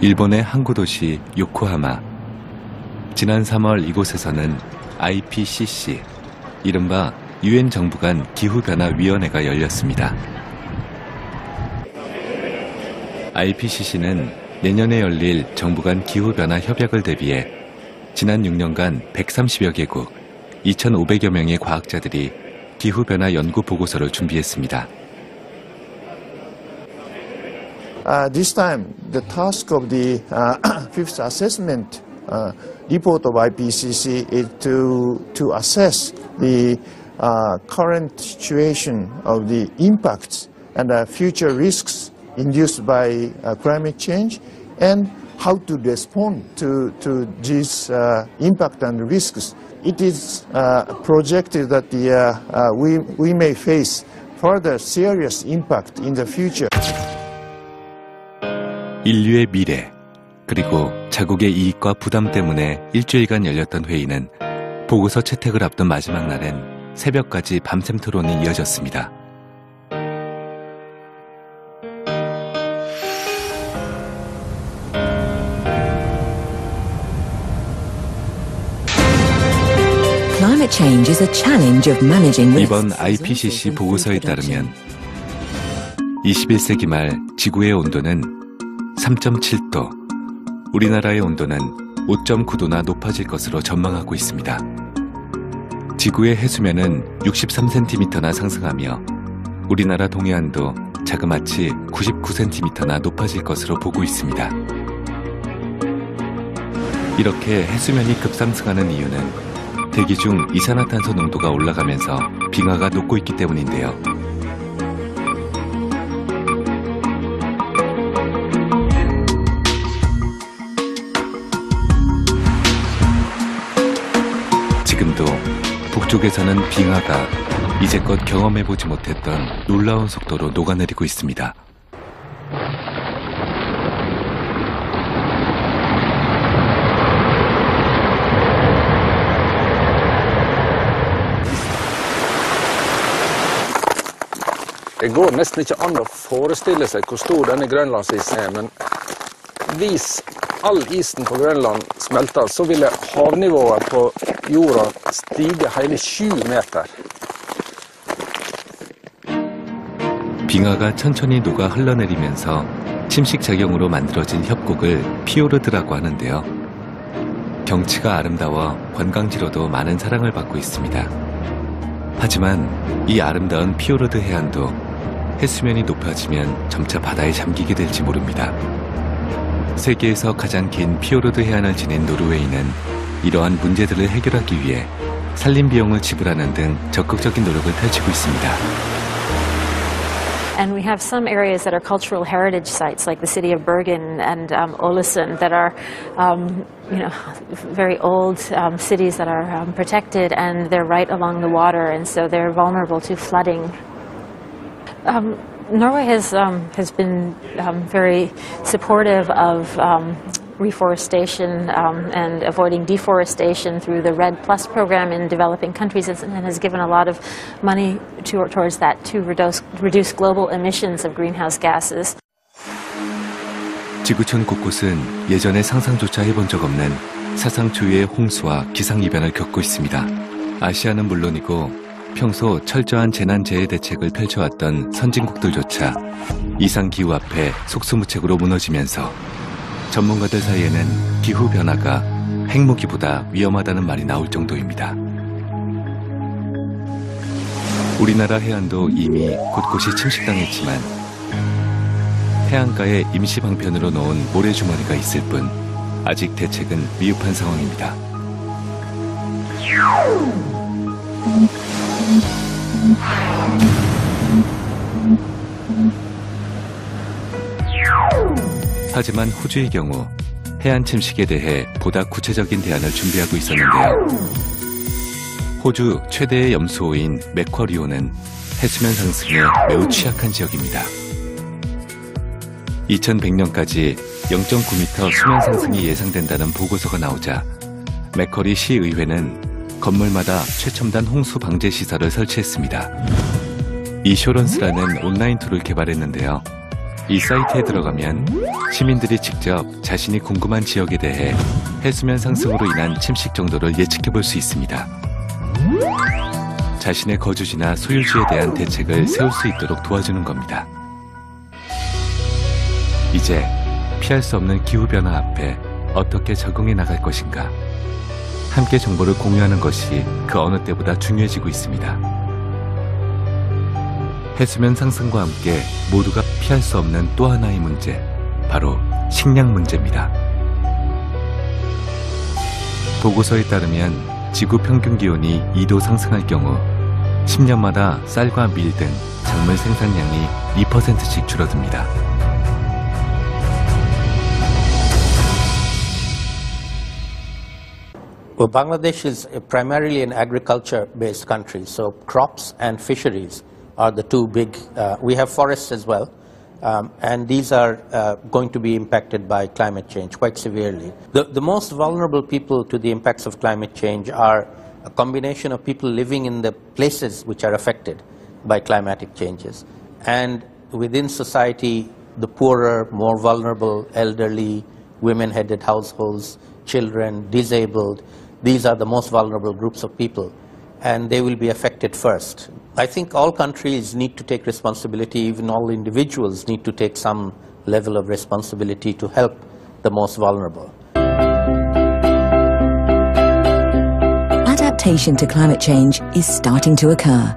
일본의 항구 도시 요코하마. 지난 3월 이곳에서는 IPCC, 이른바 유엔 정부 간 기후변화위원회가 열렸습니다. IPCC는 내년에 열릴 정부 간 기후변화 협약을 대비해 지난 6년간 130여 개국, 2,500여 명의 과학자들이 기후변화 연구 보고서를 준비했습니다. This time, the task of the fifth assessment report of IPCC is to assess the current situation of the impacts and future risks induced by climate change and how to respond to these impact and risks. It is projected that we may face further serious impact in the future. 인류의 미래, 그리고 자국의 이익과 부담 때문에 일주일간 열렸던 회의는 보고서 채택을 앞둔 마지막 날엔 새벽까지 밤샘 토론이 이어졌습니다. 이번 IPCC 보고서에 따르면 21세기 말 지구의 온도는 3.7도, 우리나라의 온도는 5.9도나 높아질 것으로 전망하고 있습니다. 지구의 해수면은 63cm나 상승하며 우리나라 동해안도 자그마치 99cm나 높아질 것으로 보고 있습니다. 이렇게 해수면이 급상승하는 이유는 대기 중 이산화탄소 농도가 올라가면서 빙하가 녹고 있기 때문인데요. 지금도 북쪽에서는 빙하가 이제껏 경험해보지 못했던 놀라운 속도로 녹아내리고 있습니다. Det går nesten ikke an å forestille seg hvor stor denne Grønlandsisen er, men hvis all isen på Grønland smelter, så ville havnivået på jorda stige hele 7 meter. 빙하가 천천히 녹아 흘러내리면서 침식작용으로 만들어진 협곡을 피오르드라고 하는데요. 경치가 아름다워 관광지로도 많은 사랑을 받고 있습니다. 하지만 이 아름다운 피오르드 해안도 해수면이 높아지면 점차 바다에 잠기게 될지 모릅니다. 세계에서 가장 긴 피오르드 해안을 지닌 노르웨이는 이러한 문제들을 해결하기 위해 산림 비용을 지불하는 등 적극적인 노력을 펼치고 있습니다. And we have some areas that are cultural heritage sites, like the city of Bergen and Ålesund, that are, very old cities that are protected, and they're right along the water, and so they're vulnerable to flooding. Norway has been very supportive of reforestation and avoiding deforestation through the REDD+ program in developing countries, and has given a lot of money towards that to reduce global emissions of greenhouse gases. 지구촌 곳곳은 예전에 상상조차 해본 적 없는 사상 초유의 홍수와 기상이변을 겪고 있습니다. 아시아는 물론이고 평소 철저한 재난재해 대책을 펼쳐왔던 선진국들조차 이상기후 앞에 속수무책으로 무너지면서 전문가들 사이에는 기후변화가 핵무기보다 위험하다는 말이 나올 정도입니다. 우리나라 해안도 이미 곳곳이 침식당했지만 해안가에 임시 방편으로 놓은 모래주머니가 있을 뿐 아직 대책은 미흡한 상황입니다. 하지만 호주의 경우 해안 침식에 대해 보다 구체적인 대안을 준비하고 있었는데요. 호주 최대의 염수호인 맥쿼리호는 해수면 상승에 매우 취약한 지역입니다. 2100년까지 0.9m 수면 상승이 예상된다는 보고서가 나오자 맥쿼리 시의회는 건물마다 최첨단 홍수 방제 시설을 설치했습니다. 이쇼런스라는 온라인 툴을 개발했는데요. 이 사이트에 들어가면 시민들이 직접 자신이 궁금한 지역에 대해 해수면 상승으로 인한 침식 정도를 예측해 볼 수 있습니다. 자신의 거주지나 소유지에 대한 대책을 세울 수 있도록 도와주는 겁니다. 이제 피할 수 없는 기후변화 앞에 어떻게 적응해 나갈 것인가? 함께 정보를 공유하는 것이 그 어느 때보다 중요해지고 있습니다. 해수면 상승과 함께 모두가 피할 수 없는 또 하나의 문제, 바로 식량 문제입니다. 보고서에 따르면 지구 평균 기온이 2도 상승할 경우 10년마다 쌀과 밀 등 작물 생산량이 2%씩 줄어듭니다. Well, Bangladesh is primarily an agriculture-based country, so crops and fisheries are the two big. We have forests as well, and these are going to be impacted by climate change quite severely. The most vulnerable people to the impacts of climate change are a combination of people living in the places which are affected by climatic changes, and within society, the poorer, more vulnerable, elderly, women-headed households, children, disabled. These are the most vulnerable groups of people, and they will be affected first. I think all countries need to take responsibility, even all individuals need to take some level of responsibility to help the most vulnerable. Adaptation to climate change is starting to occur.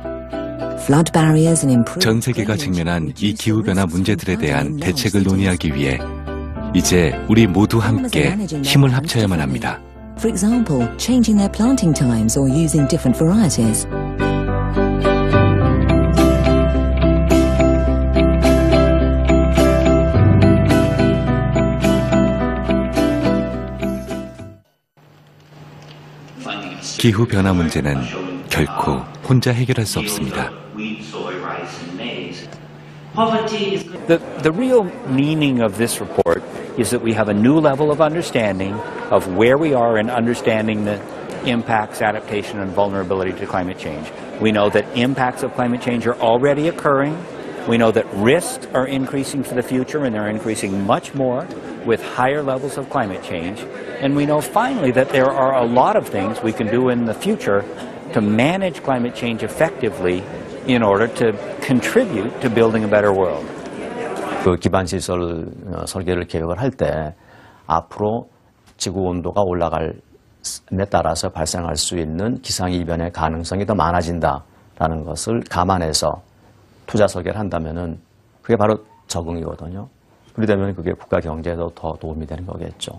Flood barriers and improved 전 세계가 직면한 이 기후변화 문제들에 대한 대책을 논의하기 위해 이제 우리 모두 함께 힘을 합쳐야만 합니다. For example, changing their planting times or using different varieties. 기후변화 문제는 결코 혼자 해결할 수 없습니다. The real meaning of this report is that we have a new level of understanding of where we are in understanding the impacts, adaptation, and vulnerability to climate change. We know that impacts of climate change are already occurring. We know that risks are increasing for the future, and they're increasing much more with higher levels of climate change. And we know finally that there are a lot of things we can do in the future to manage climate change effectively in order to contribute to building a better world. 그 기반 시설 설계를 계획을 할 때 앞으로 지구 온도가 올라감에 따라서 발생할 수 있는 기상 이변의 가능성이 더 많아진다라는 것을 감안해서 투자 설계를 한다면은 그게 바로 적응이거든요. 그러려면 그게 국가 경제에도 더 도움이 되는 거겠죠.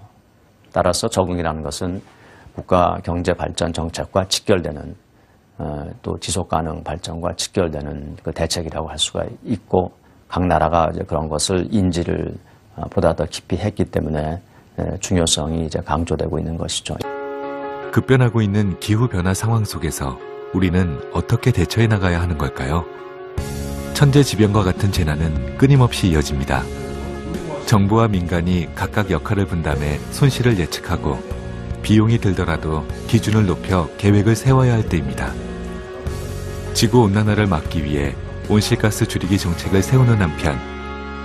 따라서 적응이라는 것은 국가 경제 발전 정책과 직결되는 또 지속 가능 발전과 직결되는 그 대책이라고 할 수가 있고, 각 나라가 이제 그런 것을 인지를 보다 더 깊이 했기 때문에 중요성이 이제 강조되고 있는 것이죠. 급변하고 있는 기후변화 상황 속에서 우리는 어떻게 대처해 나가야 하는 걸까요? 천재지변과 같은 재난은 끊임없이 이어집니다. 정부와 민간이 각각 역할을 분담해 손실을 예측하고 비용이 들더라도 기준을 높여 계획을 세워야 할 때입니다. 지구온난화를 막기 위해 온실가스 줄이기 정책을 세우는 한편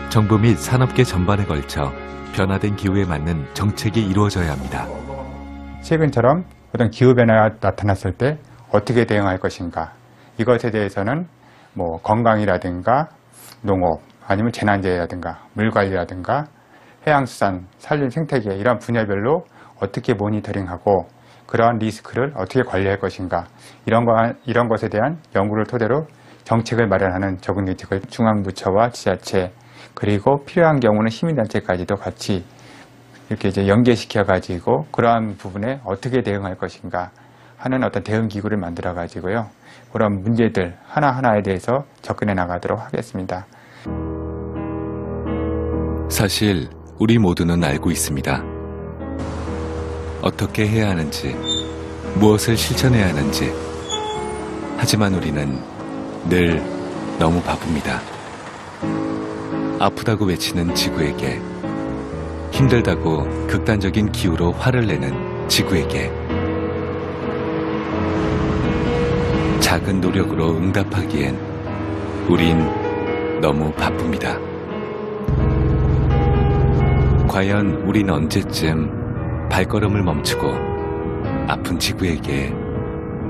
정부 및 산업계 전반에 걸쳐 변화된 기후에 맞는 정책이 이루어져야 합니다. 최근처럼 어떤 기후변화가 나타났을 때 어떻게 대응할 것인가, 이것에 대해서는 뭐 건강이라든가 농업, 아니면 재난재해라든가 물관리라든가 해양수산, 산림 생태계 이런 분야별로 어떻게 모니터링하고 그러한 리스크를 어떻게 관리할 것인가, 이런 것에 대한 연구를 토대로 정책을 마련하는 적응 대책을 중앙부처와 지자체, 그리고 필요한 경우는 시민단체까지도 같이 이렇게 이제 연계시켜 가지고 그러한 부분에 어떻게 대응할 것인가 하는 어떤 대응 기구를 만들어 가지고요, 그런 문제들 하나하나에 대해서 접근해 나가도록 하겠습니다. 사실 우리 모두는 알고 있습니다. 어떻게 해야 하는지, 무엇을 실천해야 하는지. 하지만 우리는 늘 너무 바쁩니다. 아프다고 외치는 지구에게, 힘들다고 극단적인 기후로 화를 내는 지구에게 작은 노력으로 응답하기엔 우린 너무 바쁩니다. 과연 우린 언제쯤 발걸음을 멈추고 아픈 지구에게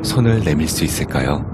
손을 내밀 수 있을까요?